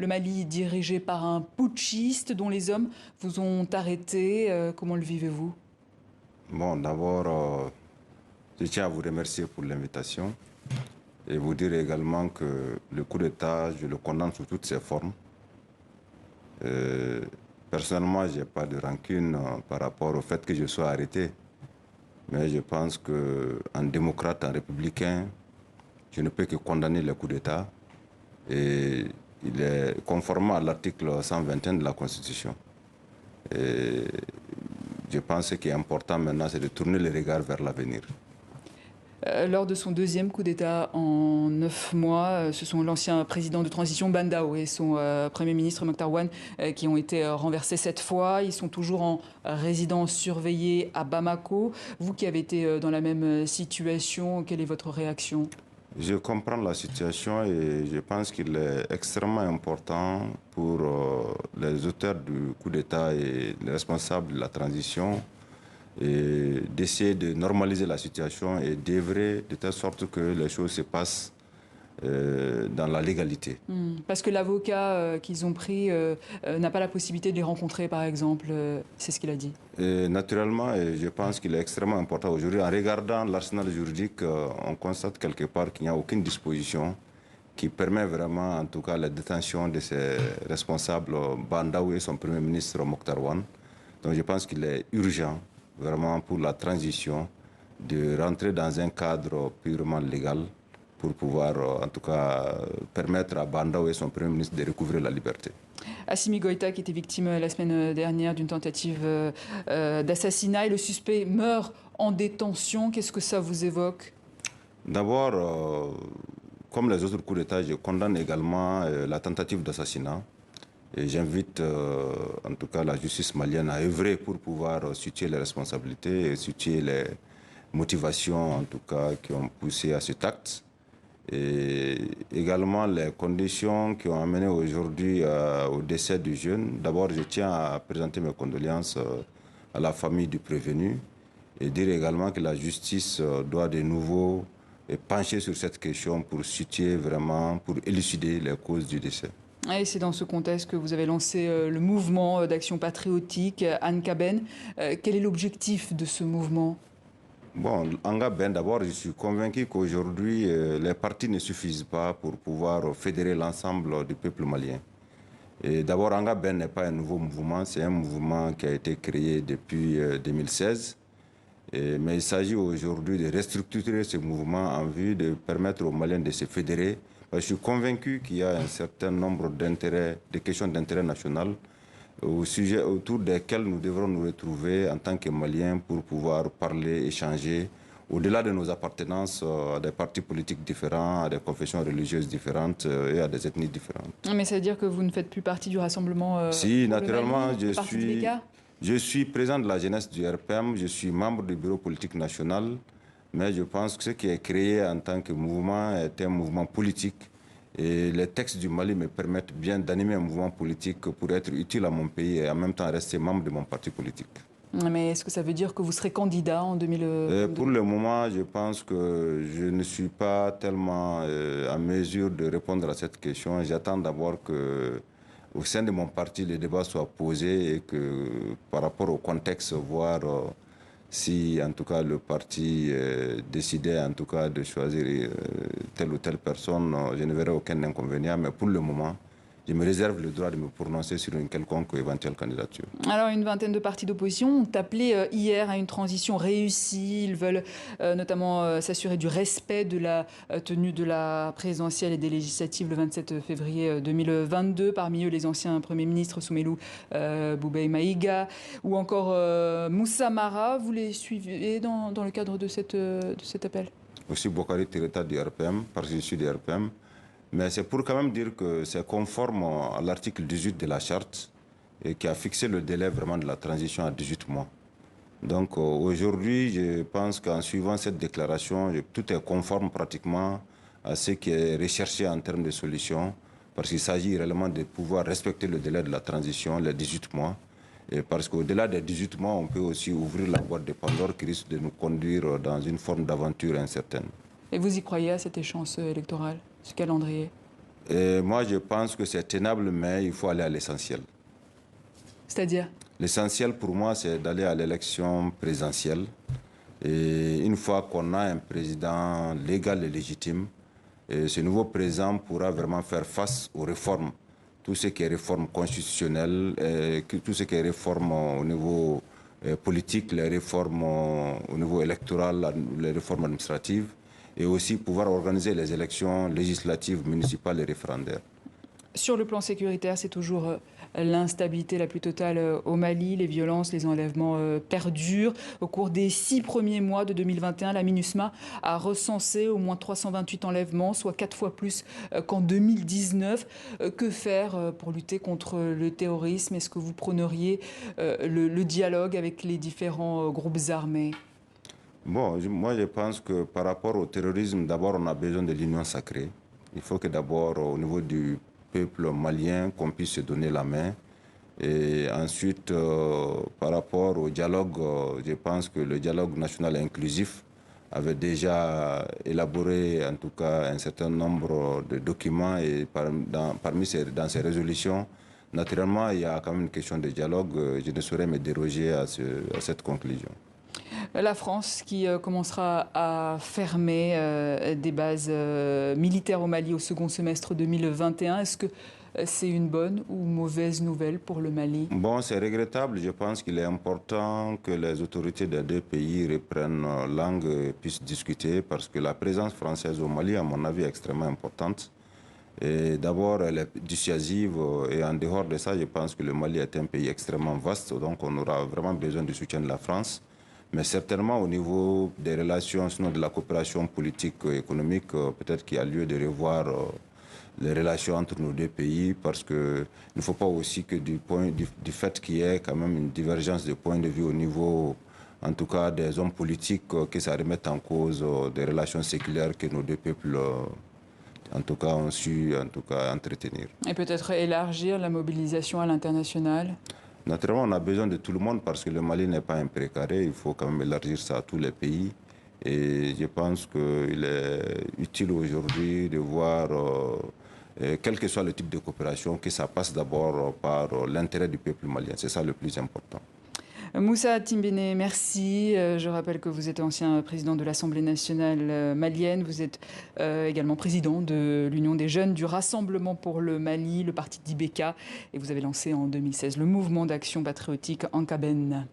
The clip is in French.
le Mali dirigé par un putschiste dont les hommes vous ont arrêté. Comment le vivez-vous? Bon, d'abord, je tiens à vous remercier pour l'invitation et vous dire également que le coup d'État, je le condamne sous toutes ses formes. Euh, Personnellement, je n'ai pas de rancune par rapport au fait que je sois arrêté. Mais je pense qu'en démocrate, en républicain, je ne peux que condamner le coup d'État. Et il est conforme à l'article 121 de la Constitution. Et je pense que ce qui est important maintenant, c'est de tourner les regards vers l'avenir. Lors de son deuxième coup d'État en 9 mois, ce sont l'ancien président de transition Bandao et son Premier ministre Mokhtar Ouane qui ont été renversés cette fois. Ils sont toujours en résidence surveillée à Bamako. Vous qui avez été dans la même situation, quelle est votre réaction? Je comprends la situation et je pense qu'il est extrêmement important pour les auteurs du coup d'État et les responsables de la transition et d'essayer de normaliser la situation et d'œuvrer de telle sorte que les choses se passent dans la légalité. Parce que l'avocat qu'ils ont pris n'a pas la possibilité de les rencontrer, par exemple. C'est ce qu'il a dit. Et naturellement, et je pense qu'il est extrêmement important aujourd'hui, en regardant l'arsenal juridique, on constate quelque part qu'il n'y a aucune disposition qui permet vraiment, en tout cas, la détention de ces responsables, Bandaou et son Premier ministre Mokhtar Ouane. Donc je pense qu'il est urgent, vraiment, pour la transition, de rentrer dans un cadre purement légal pour pouvoir, en tout cas, permettre à Bandaou et son Premier ministre de recouvrer la liberté. Assimi Goïta, qui était victime la semaine dernière d'une tentative d'assassinat, et le suspect meurt en détention. Qu'est-ce que ça vous évoque? D'abord, comme les autres coups d'État, je condamne également la tentative d'assassinat. Et j'invite en tout cas la justice malienne à œuvrer pour pouvoir situer les responsabilités et situer les motivations en tout cas qui ont poussé à cet acte. Et également les conditions qui ont amené aujourd'hui au décès du jeune. D'abord, je tiens à présenter mes condoléances à la famille du prévenu et dire également que la justice doit de nouveau pencher sur cette question pour situer vraiment, pour élucider les causes du décès. Et c'est dans ce contexte que vous avez lancé le mouvement d'action patriotique Anne Kaben. Quel est l'objectif de ce mouvement? Bon, Anga Ben, d'abord, je suis convaincu qu'aujourd'hui, les partis ne suffisent pas pour pouvoir fédérer l'ensemble du peuple malien. Et d'abord, Anga Ben n'est pas un nouveau mouvement, c'est un mouvement qui a été créé depuis 2016. Mais il s'agit aujourd'hui de restructurer ce mouvement en vue de permettre aux Maliens de se fédérer. Je suis convaincu qu'il y a un certain nombre d'intérêts, de questions d'intérêt national au sujet autour desquels nous devrons nous retrouver en tant que Maliens pour pouvoir parler, échanger, au-delà de nos appartenances à des partis politiques différents, à des confessions religieuses différentes et à des ethnies différentes. Mais ça veut dire que vous ne faites plus partie du rassemblement Si, pour le naturellement, Mali, je suis président de la jeunesse du RPM, je suis membre du bureau politique national, mais je pense que ce qui est créé en tant que mouvement est un mouvement politique. Et les textes du Mali me permettent bien d'animer un mouvement politique pour être utile à mon pays et en même temps rester membre de mon parti politique. Mais est-ce que ça veut dire que vous serez candidat en 2022? Pour le moment, je pense que je ne suis pas tellement en mesure de répondre à cette question. J'attends d'abord que, au sein de mon parti, le débat soit posé et que par rapport au contexte, voir si en tout cas le parti décidait en tout cas de choisir telle ou telle personne, je ne verrai aucun inconvénient. Mais pour le moment, je me réserve le droit de me prononcer sur une quelconque éventuelle candidature. Alors, une vingtaine de partis d'opposition ont appelé hier à une transition réussie. Ils veulent notamment s'assurer du respect de la tenue de la présidentielle et des législatives le 27 février 2022. Parmi eux, les anciens premiers ministres Soumelou Boubei Maïga ou encore Moussa Mara. Vous les suivez dans le cadre de cet appel? Aussi Bokari Tireta du RPM, parce que je suis du RPM. Mais c'est pour quand même dire que c'est conforme à l'article 18 de la charte et qui a fixé le délai vraiment de la transition à 18 mois. Donc aujourd'hui, je pense qu'en suivant cette déclaration, tout est conforme pratiquement à ce qui est recherché en termes de solutions, parce qu'il s'agit réellement de pouvoir respecter le délai de la transition, les 18 mois. Et parce qu'au-delà des 18 mois, on peut aussi ouvrir la boîte de Pandore qui risque de nous conduire dans une forme d'aventure incertaine. Et vous y croyez à cette échéance électorale, ce calendrier? Et moi, je pense que c'est tenable, mais il faut aller à l'essentiel. C'est-à-dire? L'essentiel pour moi, c'est d'aller à l'élection présidentielle. Et une fois qu'on a un président légal et légitime, et ce nouveau président pourra vraiment faire face aux réformes. Tout ce qui est réforme constitutionnelle, tout ce qui est réforme au niveau politique, les réformes au niveau électoral, les réformes administratives, et aussi pouvoir organiser les élections législatives, municipales et référendaires. Sur le plan sécuritaire, c'est toujours l'instabilité la plus totale au Mali. Les violences, les enlèvements perdurent. Au cours des 6 premiers mois de 2021, la MINUSMA a recensé au moins 328 enlèvements, soit 4 fois plus qu'en 2019. Que faire pour lutter contre le terrorisme? Est-ce que vous prôneriez le dialogue avec les différents groupes armés? Bon, moi je pense que par rapport au terrorisme, d'abord on a besoin de l'union sacrée. Il faut que d'abord au niveau du peuple malien qu'on puisse se donner la main. Et ensuite, par rapport au dialogue, je pense que le dialogue national inclusif avait déjà élaboré en tout cas un certain nombre de documents et dans ces résolutions, naturellement, il y a quand même une question de dialogue. Je ne saurais me déroger à cette conclusion. La France qui commencera à fermer des bases militaires au Mali au second semestre 2021. Est-ce que c'est une bonne ou mauvaise nouvelle pour le Mali? Bon, c'est regrettable. Je pense qu'il est important que les autorités des deux pays reprennent langue et puissent discuter parce que la présence française au Mali, à mon avis, est extrêmement importante. Et d'abord, elle est dissuasive et en dehors de ça, je pense que le Mali est un pays extrêmement vaste, donc on aura vraiment besoin du soutien de la France. Mais certainement au niveau des relations, sinon de la coopération politique et économique, peut-être qu'il y a lieu de revoir les relations entre nos deux pays parce qu'il ne faut pas aussi que du fait qu'il y ait quand même une divergence de points de vue au niveau, en tout cas des hommes politiques, que ça remette en cause des relations séculaires que nos deux peuples, en tout cas, ont su entretenir. Et peut-être élargir la mobilisation à l'international? Naturellement, on a besoin de tout le monde parce que le Mali n'est pas un précaré. Il faut quand même élargir ça à tous les pays. Et je pense qu'il est utile aujourd'hui de voir, quel que soit le type de coopération, que ça passe d'abord par l'intérêt du peuple malien. C'est ça le plus important. Moussa Timbene, merci. Je rappelle que vous êtes ancien président de l'Assemblée nationale malienne. Vous êtes également président de l'Union des jeunes du Rassemblement pour le Mali, le parti d'Ibeka. Et vous avez lancé en 2016 le mouvement d'action patriotique Ankaben.